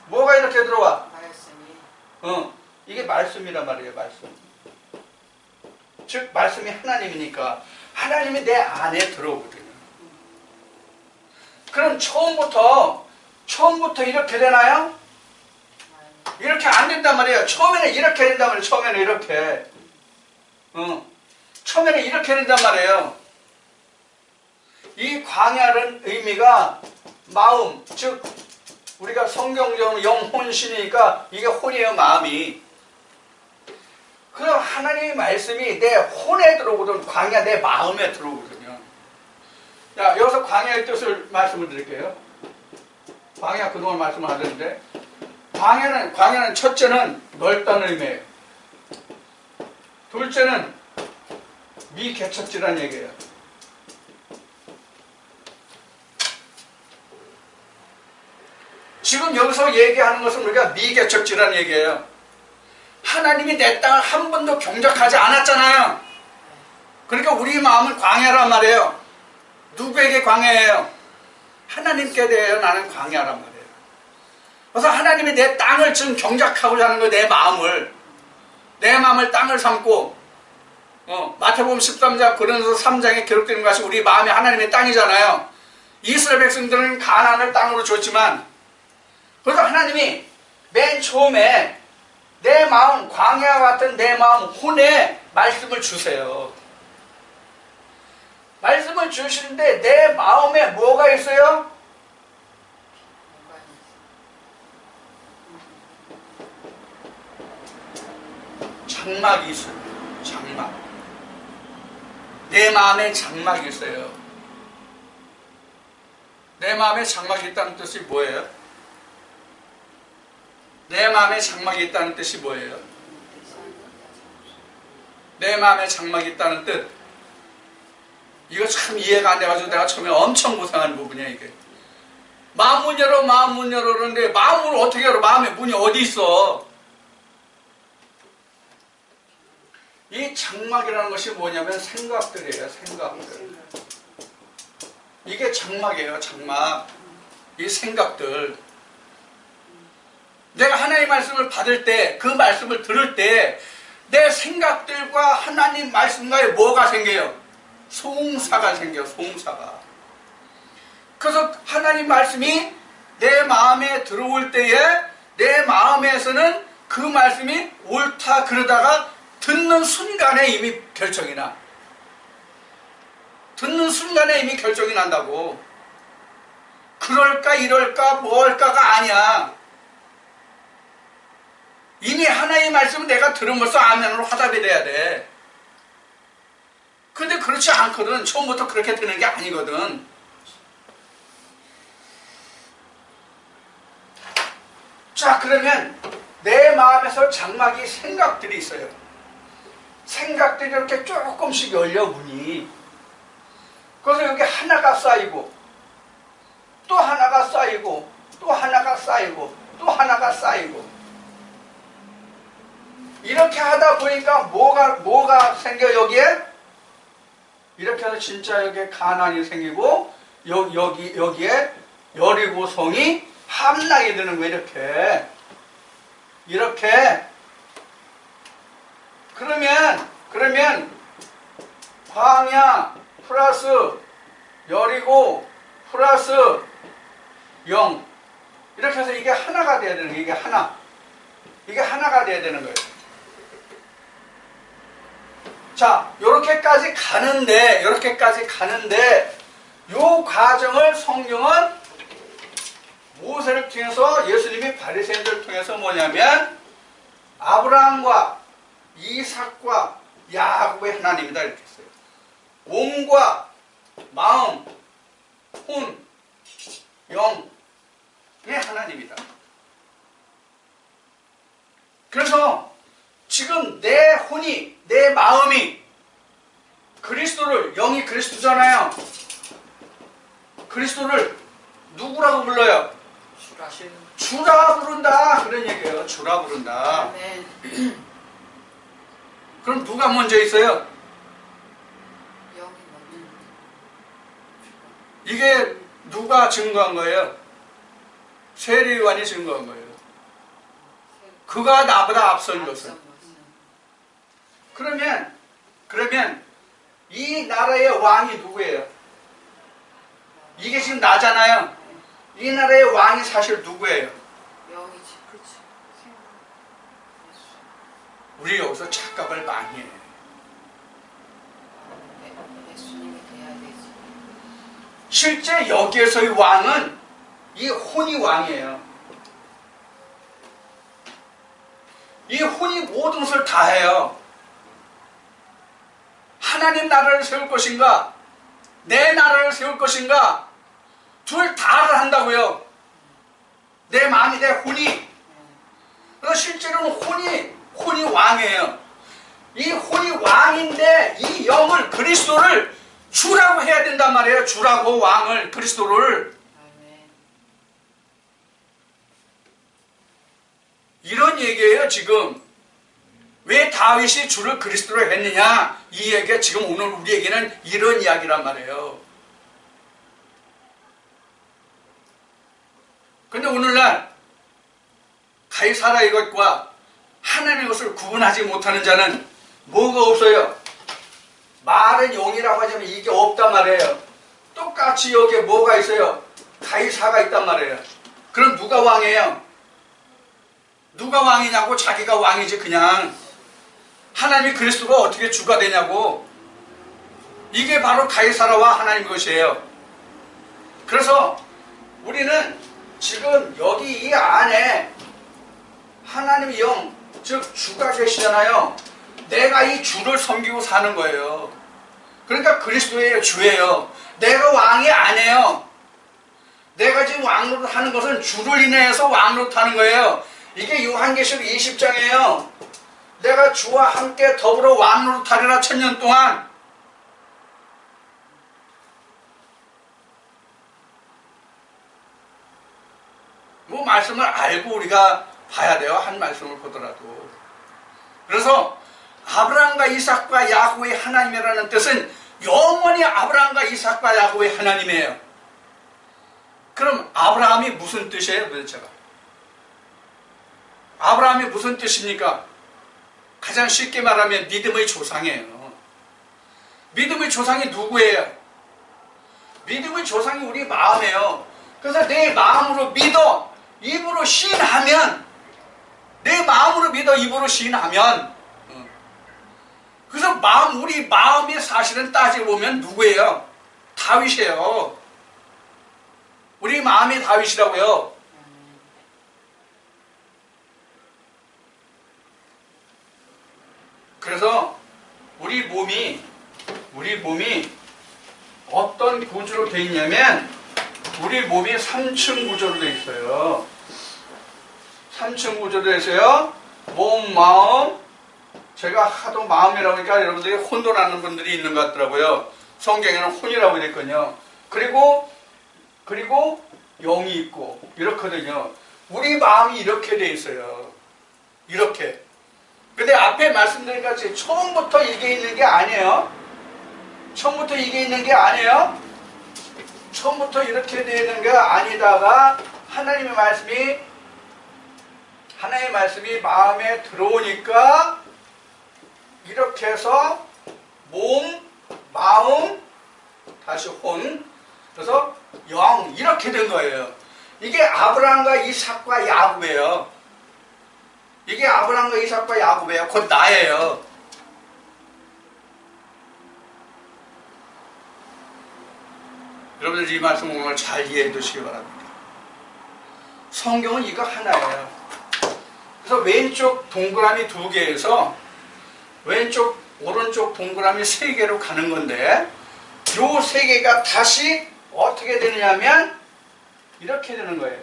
이렇게 들어와? 말씀이. 이게 말씀이란 말이에요. 말씀. 즉 말씀이 하나님이니까 하나님이 내 안에 들어오거든요. 그럼 처음부터 이렇게 되나요? 이렇게 안 된단 말이에요. 처음에는 이렇게 된단 말이에요. 처음에는 이렇게. 처음에는 이렇게 된단 말이에요. 이 광야는 의미가 마음, 즉 우리가 성경적으로 영혼신이니까 이게 혼이에요. 마음이. 그럼 하나님의 말씀이 내 혼에 들어오거든. 광야 내 마음에 들어오거든요. 자, 여기서 광야의 뜻을 말씀을 드릴게요. 광야 그동안 말씀을 하셨는데 광야는 첫째는 넓다는 의미예요. 둘째는 미개척지라는 얘기예요. 지금 여기서 얘기하는 것은 우리가 미개척지라는 얘기예요. 하나님이 내 땅을 한 번도 경작하지 않았잖아요. 그러니까 우리 마음은 광야란 말이에요. 누구에게 광야예요? 하나님께 대해 나는 광야란 말이에요. 그래서 하나님이 내 땅을 지금 경작하고자 하는 거예요. 내 마음을 땅을 삼고 마태복음 13장 고린도서 3장에 기록되는 것이 우리 마음이 하나님의 땅이잖아요. 이스라엘 백성들은 가나안을 땅으로 줬지만 그래서 하나님이 맨 처음에 내 마음, 광야와 같은 내 마음, 혼에 말씀을 주세요. 말씀을 주시는데 내 마음에 뭐가 있어요? 장막이 있어요. 장막. 내 마음에 장막이 있어요. 내 마음에 장막이 있다는 뜻이 뭐예요? 내 마음에 장막이 있다는 뜻이 뭐예요? 내 마음에 장막이 있다는 뜻. 이거 참 이해가 안 돼가지고 내가 처음에 엄청 고생하는 부분이야, 이게. 마음 문 열어, 마음 문 열어. 그러는데 마음을 어떻게 열어? 마음의 문이 어디 있어? 이 장막이라는 것이 뭐냐면 생각들이에요, 생각들. 이게 장막이에요, 장막. 이 생각들. 내가 하나님의 말씀을 받을 때, 그 말씀을 들을 때 내 생각들과 하나님 말씀과에 뭐가 생겨요? 송사가 생겨요. 송사가. 그래서 하나님 말씀이 내 마음에 들어올 때에 내 마음에서는 그 말씀이 옳다 그러다가 듣는 순간에 이미 결정이 나. 듣는 순간에 이미 결정이 난다고. 그럴까 이럴까 뭘까가 아니야. 이미 하나님의 말씀은 내가 들음으로써 아멘으로 화답이 돼야 돼. 근데 그렇지 않거든. 처음부터 그렇게 되는 게 아니거든. 자, 그러면 내 마음에서 장막이 생각들이 있어요. 생각들이 이렇게 조금씩 열려 문이. 그래서 여기 하나가 쌓이고 또 하나가 쌓이고 또 하나가 쌓이고 또 하나가 쌓이고 이렇게 하다 보니까 뭐가 생겨 여기에? 이렇게 해서 진짜 여기에 가나안이 생기고 여기에 여리고성이 함락이 되는 거예요. 이렇게 그러면 광야 플러스 여리고 플러스 0 이렇게 해서 이게 하나가 돼야 되는 거예요. 이게 하나가 돼야 되는 거예요. 자, 요렇게까지 가는데 요 과정을 성경은 모세를 통해서 예수님이 바리새인들을 통해서 뭐냐면 아브라함과 이삭과 야곱의 하나님이다 이렇게 했어요. 몸과 마음, 혼, 영의 하나님이다. 그래서 지금 내 혼이, 내 마음이 그리스도를, 영이 그리스도잖아요. 그리스도를 누구라고 불러요? 주라 부른다. 그런 얘기예요. 주라 부른다. 네. 그럼 누가 먼저 있어요? 영이 먼저. 이게 누가 증거한 거예요? 세례요한이 증거한 거예요. 그가 나보다 앞선 것을. 그러면 이 나라의 왕이 누구예요? 이게 지금 나잖아요. 이 나라의 왕이 사실 누구예요? 영이지, 그렇지. 우리 여기서 착각을 많이 해요. 예수님이 돼야 되지. 실제 여기에서의 왕은 이 혼이 왕이에요. 이 혼이 모든 것을 다 해요. 하나님 나라를 세울 것인가? 내 나라를 세울 것인가? 둘 다를 한다고요. 내 마음이, 내 혼이. 그래서 실제로는 혼이 왕이에요. 이 혼이 왕인데 이 영을, 그리스도를 주라고 해야 된단 말이에요. 주라고, 왕을, 그리스도를. 이런 얘기예요. 지금 왜 다윗이 주를 그리스도로 했느냐, 이 얘기가 지금 오늘 우리에게는 이런 이야기란 말이에요. 근데 오늘날 가이사라의 것과 하나님의 것을 구분하지 못하는 자는 뭐가 없어요? 말은 영이라고 하자면 이게 없단 말이에요. 똑같이 여기에 뭐가 있어요? 가이사가 있단 말이에요. 그럼 누가 왕이에요? 누가 왕이냐고? 자기가 왕이지. 그냥 하나님이 그리스도가 어떻게 주가 되냐고. 이게 바로 가이사라와 하나님 것이에요. 그래서 우리는 지금 여기 이 안에 하나님의 영, 즉 주가 계시잖아요. 내가 이 주를 섬기고 사는 거예요. 그러니까 그리스도의 주예요. 내가 왕이 아니에요. 내가 지금 왕노릇 하는 것은 주를 인해서 왕노릇 하는 거예요. 이게 요한계시록 20장이에요. 내가 주와 함께 더불어 왕노릇 하리라 1000년 동안. 뭐 말씀을 알고 우리가 봐야 돼요. 한 말씀을 보더라도. 그래서 아브라함과 이삭과 야곱의 하나님이라는 뜻은 영원히 아브라함과 이삭과 야곱의 하나님이에요. 그럼 아브라함이 무슨 뜻이에요 도대체가? 아브라함이 무슨 뜻입니까? 가장 쉽게 말하면 믿음의 조상이에요. 믿음의 조상이 누구예요? 믿음의 조상이 우리 마음이에요. 그래서 내 마음으로 믿어 입으로 시인하면, 내 마음으로 믿어 입으로 시인하면, 그래서 우리 마음이 사실은 따지고 보면 누구예요? 다윗이에요. 우리 마음이 다윗이라고요. 그래서 우리 몸이 어떤 구조로 되어 있냐면, 우리 몸이 3층 구조로 되어 있어요. 3층 구조로 되어 있어요. 몸, 마음. 제가 하도 마음이라고 하니까 여러분들이 혼돈하는 분들이 있는 것 같더라고요. 성경에는 혼이라고 되어 있거든요. 그리고 영이 있고 이렇거든요. 우리 마음이 이렇게 되어 있어요. 이렇게. 근데 앞에 말씀드린 같이 처음부터 이게 있는 게 아니에요. 처음부터 이게 있는 게 아니에요. 처음부터 이렇게 되어 있는 게 아니다가 하나님의 말씀이 마음에 들어오니까 이렇게 해서 몸, 마음, 다시 혼, 그래서 영, 이렇게 된 거예요. 이게 아브라함과 이삭과 야곱이에요. 이게 아브라함과 이삭과 야곱이에요. 곧 나예요. 여러분들 이 말씀 오늘 잘 이해해 두시기 바랍니다. 성경은 이거 하나예요. 그래서 왼쪽 동그라미 2개에서 왼쪽 오른쪽 동그라미 3개로 가는 건데, 요 3개가 다시 어떻게 되느냐면 이렇게 되는 거예요.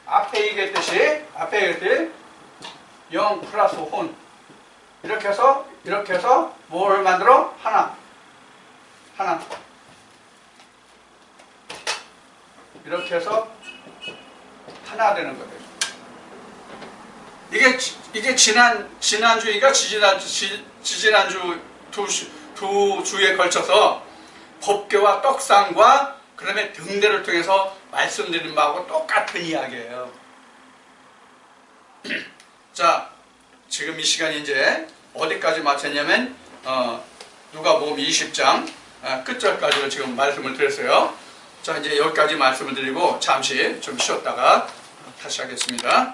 앞에 얘기했듯이 0 플러스 혼, 이렇게 해서 뭘 만들어? 하나 이렇게 해서 하나 되는 거예요. 이게 지난주인가 지지난주 두 주에 걸쳐서 법궤와 떡상과 그 다음에 등대를 통해서 말씀드린 바하고 똑같은 이야기예요. 자, 지금 이 시간이 이제 어디까지 마쳤냐면 누가복음 20장 끝절까지로 지금 말씀을 드렸어요. 자, 이제 여기까지 말씀을 드리고 잠시 좀 쉬었다가 다시 하겠습니다.